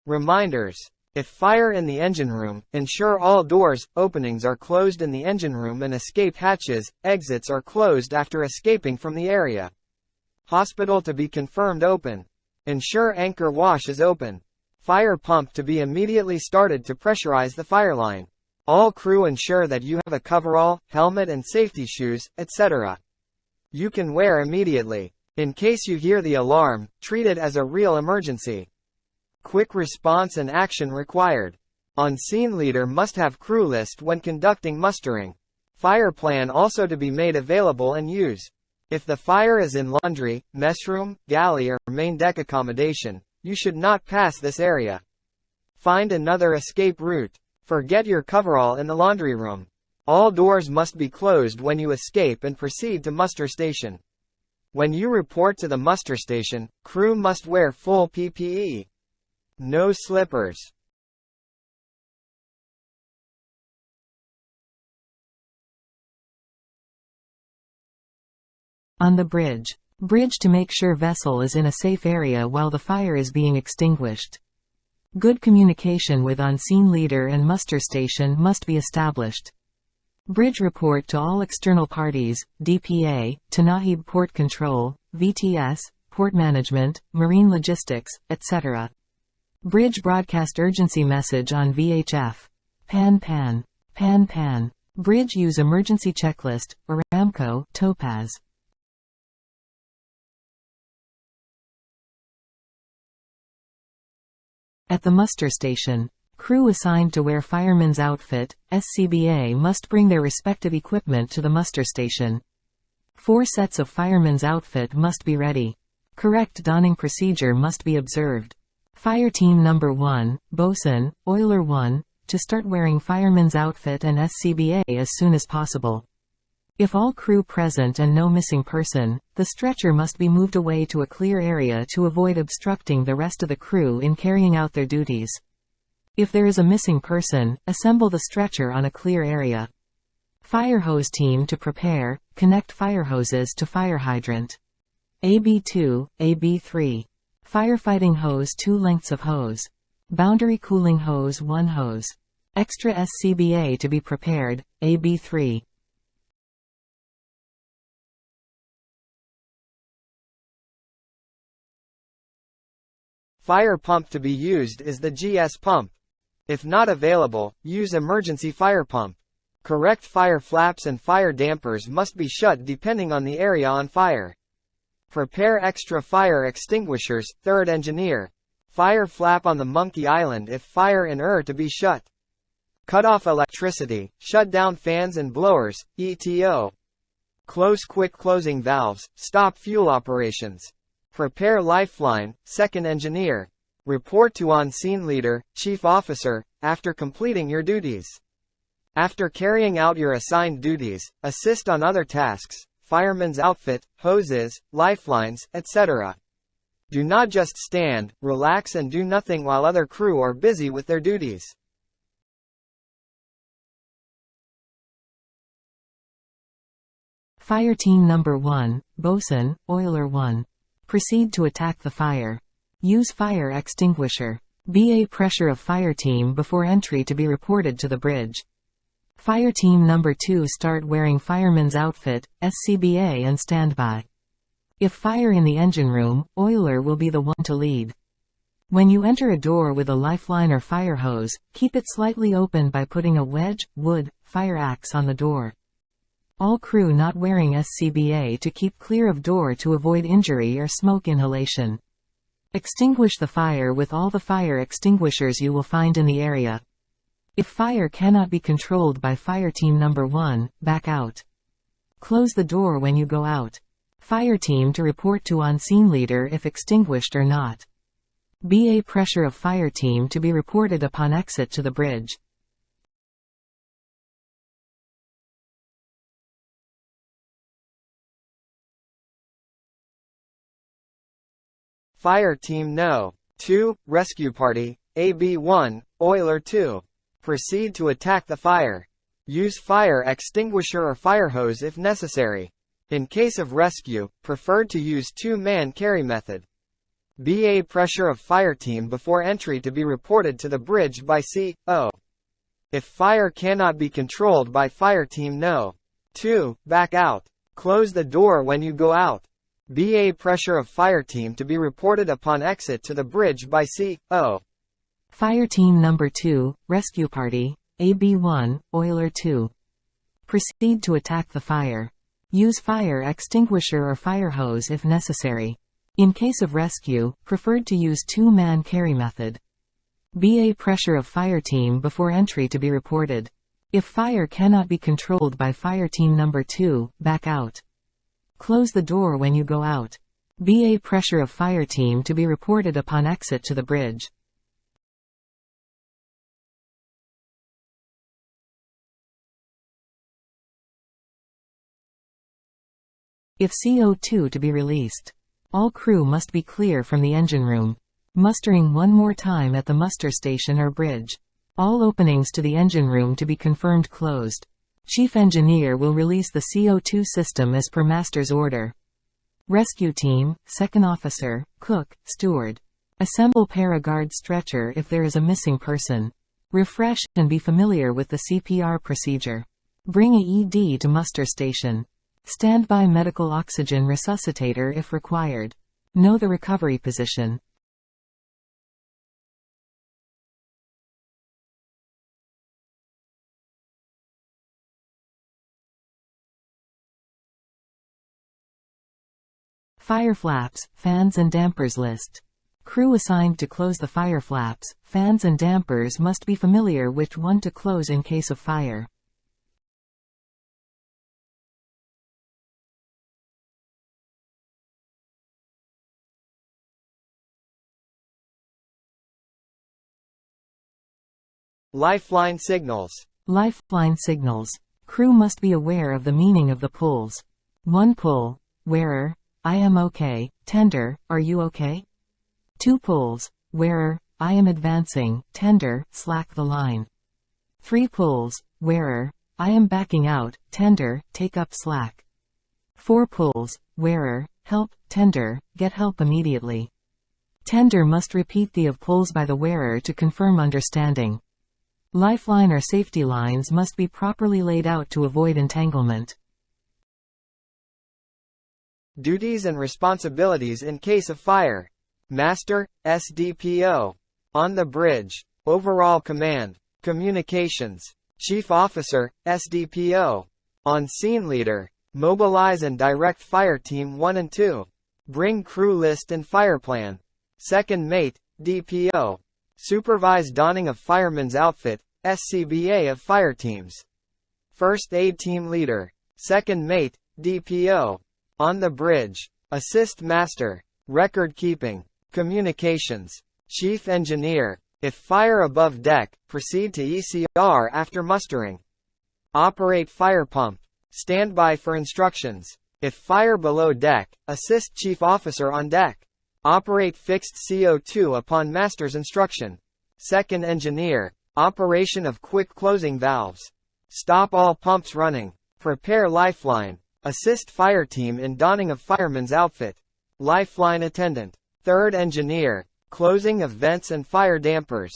Reminders. If fire in the engine room, ensure all doors, openings are closed in the engine room and escape hatches, exits are closed after escaping from the area. Hospital to be confirmed open. Ensure anchor wash is open. Fire pump to be immediately started to pressurize the fire line. All crew ensure that you have a coverall, helmet and safety shoes, etc. You can wear immediately. In case you hear the alarm, treat it as a real emergency. Quick response and action required. On-scene leader must have crew list when conducting mustering. Fire plan also to be made available and use. If the fire is in laundry, messroom, galley or main deck accommodation, you should not pass this area. Find another escape route. Forget your coverall in the laundry room. All doors must be closed when you escape and proceed to muster station. When you report to the muster station, crew must wear full PPE. No slippers. On the bridge. Bridge to make sure vessel is in a safe area while the fire is being extinguished. Good communication with on-scene leader and muster station must be established. Bridge report to all external parties, DPA, to Nahib Port Control, VTS, Port Management, Marine Logistics, etc. Bridge broadcast urgency message on VHF. Pan. Bridge use emergency checklist, ARAMCO, Topaz. At the muster station, crew assigned to wear fireman's outfit, SCBA must bring their respective equipment to the muster station. 4 sets of fireman's outfit must be ready. Correct donning procedure must be observed. Fire Team Number 1, Bosun, Oiler 1, to start wearing fireman's outfit and SCBA as soon as possible. If all crew present and no missing person, the stretcher must be moved away to a clear area to avoid obstructing the rest of the crew in carrying out their duties. If there is a missing person, assemble the stretcher on a clear area. Fire hose team to prepare, connect fire hoses to fire hydrant. AB2, AB3. Firefighting hose 2 lengths of hose. Boundary cooling hose 1 hose. Extra SCBA to be prepared, AB3. Fire pump to be used is the GS pump. If not available, use emergency fire pump. Correct fire flaps and fire dampers must be shut depending on the area on fire. Prepare extra fire extinguishers, 3rd engineer. Fire flap on the Monkey Island if fire in to be shut. Cut off electricity, shut down fans and blowers, ETO. Close quick closing valves, stop fuel operations. Prepare lifeline, 2nd engineer. Report to on-scene leader, chief officer, after completing your duties. After carrying out your assigned duties, assist on other tasks, fireman's outfit, hoses, lifelines, etc. Do not just stand, relax and do nothing while other crew are busy with their duties. Fire Team Number 1, Bosun, Oiler 1. Proceed to attack the fire. Use fire extinguisher. BA pressure of fire team before entry to be reported to the bridge. Fire Team Number 2 start wearing fireman's outfit, SCBA and standby. If fire in the engine room, oiler will be the one to lead. When you enter a door with a lifeline or fire hose, keep it slightly open by putting a wedge, wood, fire axe on the door. All crew not wearing SCBA to keep clear of door to avoid injury or smoke inhalation. Extinguish the fire with all the fire extinguishers you will find in the area. If fire cannot be controlled by Fire Team Number 1, back out. Close the door when you go out. Fire team to report to on-scene leader if extinguished or not. BA pressure of fire team to be reported upon exit to the bridge. Fire Team No. 2, Rescue Party, AB1, Oiler 2. Proceed to attack the fire. Use fire extinguisher or fire hose if necessary. In case of rescue, preferred to use 2-man carry method. BA pressure of fire team before entry to be reported to the bridge by CO. If fire cannot be controlled by fire team No. 2. Back out. Close the door when you go out. BA pressure of fire team to be reported upon exit to the bridge by CO. Fire team number 2, rescue party, AB1, oiler 2. Proceed to attack the fire. Use fire extinguisher or fire hose if necessary. In case of rescue, preferred to use two-man carry method. BA pressure of fire team before entry to be reported. If fire cannot be controlled by fire team number 2, back out. Close the door when you go out. BA pressure of fire team to be reported upon exit to the bridge. If CO2 to be released. All crew must be clear from the engine room. Mustering one more time at the muster station or bridge. All openings to the engine room to be confirmed closed. Chief engineer will release the CO2 system as per master's order. Rescue team, second officer, cook, steward. Assemble paraguard stretcher if there is a missing person. Refresh and be familiar with the CPR procedure. Bring a ED to muster station. Standby medical oxygen resuscitator if required. Know the recovery position. Fire flaps, fans and dampers list. Crew assigned to close the fire flaps, fans and dampers must be familiar which one to close in case of fire. Lifeline signals. Lifeline signals. Crew must be aware of the meaning of the pulls. 1 pull, wearer, I am okay, tender, are you okay? 2 pulls, wearer, I am advancing, tender, slack the line. 3 pulls, wearer, I am backing out, tender, take up slack. 4 pulls, wearer, help, tender, get help immediately. Tender must repeat the of pulls by the wearer to confirm understanding. Lifeline or safety lines must be properly laid out to avoid entanglement. Duties and responsibilities in case of fire. Master, SDPO. On the bridge. Overall command. Communications. Chief officer, SDPO. On scene leader. Mobilize and direct fire team 1 and 2. Bring crew list and fire plan. Second mate, DPO. Supervise donning of fireman's outfit, SCBA of fire teams. First aid team leader. Second mate, DPO. On the bridge. Assist master. Record keeping. Communications. Chief engineer. If fire above deck, proceed to ECR after mustering. Operate fire pump. Stand by for instructions. If fire below deck, assist chief officer on deck. Operate fixed CO2 upon master's instruction. Second engineer. Operation of quick closing valves. Stop all pumps running. Prepare lifeline. Assist fire team in donning of fireman's outfit. Lifeline attendant. Third engineer. Closing of vents and fire dampers.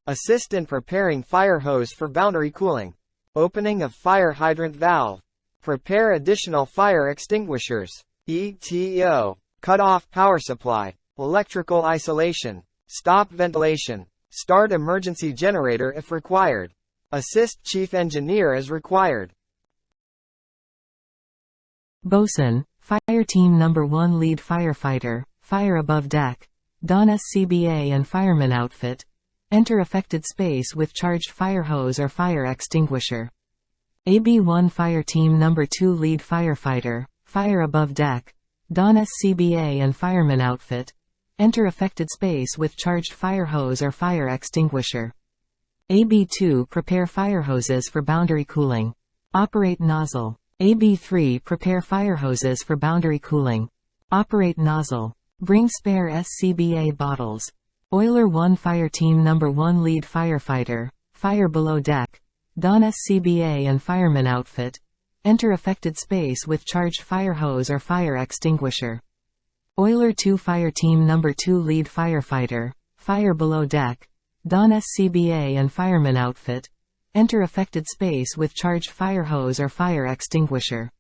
Assist in preparing fire hose for boundary cooling. Opening of fire hydrant valve. Prepare additional fire extinguishers. ETO. Cut off power supply. Electrical isolation. Stop ventilation. Start emergency generator if required. Assist chief engineer as required. Bosun, fire team number 1 lead firefighter, fire above deck. Don SCBA and fireman outfit. Enter affected space with charged fire hose or fire extinguisher. AB1 fire team number 2 lead firefighter, fire above deck. Don SCBA and fireman outfit. Enter affected space with charged fire hose or fire extinguisher. AB2 prepare fire hoses for boundary cooling. Operate nozzle. AB3 prepare fire hoses for boundary cooling. Operate nozzle. Bring spare SCBA bottles. Oiler 1 fire team number 1 lead firefighter, fire below deck. Don SCBA and fireman outfit. Enter affected space with charged fire hose or fire extinguisher. Oiler 2 Fire Team Number 2 Lead Firefighter, fire below deck, don SCBA and fireman outfit, enter affected space with charged fire hose or fire extinguisher.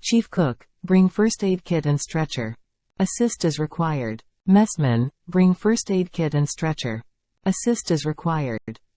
Chief Cook, bring first aid kit and stretcher. Assist as required. Messman, bring first aid kit and stretcher. Assist as required.